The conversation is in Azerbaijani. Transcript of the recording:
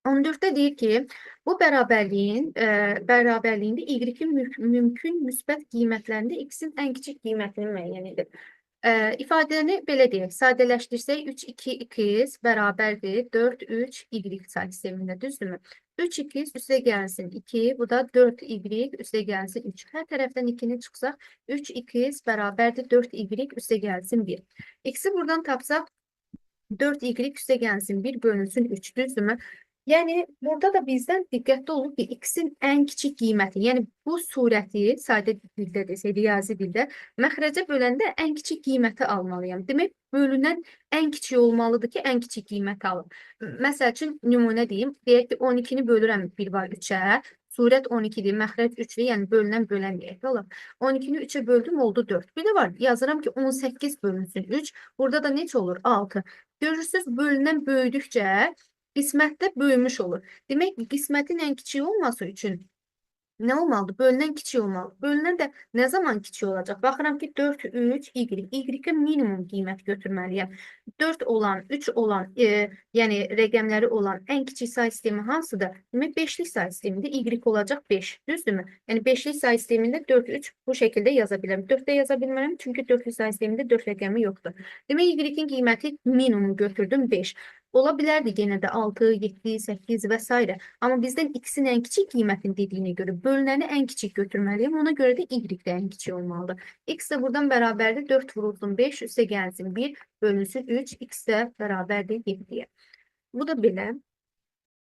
14'te deyir ki, bu bərabərliyində y-in mümkün müsbət qiymətlərində x-in ən kiçik qiymətini müəyyən edir. İfadəni belə deyək, sadələşdirsək 3, 2x bərabərdir 4, 3, y say sistemində, düzdürmü? 3x üstə gəlsin 2, bu da 4y üstə gəlsin 3. Hər tərəfdən 2-ni çıxsaq, 3x bərabərdir 4y üstə gəlsin 1. X-i buradan tapsaq, 4y üstə gəlsin 1 bölünsün 3, düzdürmü? Yəni, burada da bizdən diqqətli olun ki, x-in ən kiçik qiyməti, yəni bu surəti sadə dildə desək, riyazi dildə məxrəcə böləndə ən kiçik qiyməti almalıyam. Demək, bölünən ən kiçik olmalıdır ki, ən kiçik qiyməti alın. Məsəl üçün, nümunə deyim, deyək ki, 12-ni bölürəm 1 var 3-ə, surət 12-dir, məxrəc 3-dür, yəni bölünən bölən deyək, olar. 12-ni 3-ə böldüm, oldu 4. Bir də var, yazıram ki, 18 bölünsün 3, burada da necə olur? 6. Görürsünüz, bölünən böyüdükcə qismətdə böyümüş olur. Demək ki, qismətin ən kiçik olması üçün nə olmalıdır? Bölünən kiçik olmalı. Bölünən də nə zaman kiçik olacaq? Baxıram ki, 4, 3, y. Y-ə minimum qiymət götürməliyəm. 4 olan, 3 olan, yəni rəqəmləri olan ən kiçik say sistemi hansıdır? Demək, 5'lik say sistemində y olacaq 5. Düzdürmü? Yəni 5'lik say sistemində 4, 3 bu şəkildə yaza bilərəm. 4-də yaza bilmərəm, çünki 4'lük say sistemində 4 rəqəmi yoxdur. Demək, y-in qiyməti minimum götürdüm 5. Ola bilərdi yenə də 6, 7, 8 və s. Amma bizdən x-in ən kiçik qiymətini dediyinə görə bölünəni ən kiçik götürməliyəm. Ona görə də y də ən kiçik olmalıdır. X də buradan bərabərdir 4 vurulsun 5 üstə gəlsin 1 bölünsün 3 x də bərabərdir 7-yə. Bu da belə.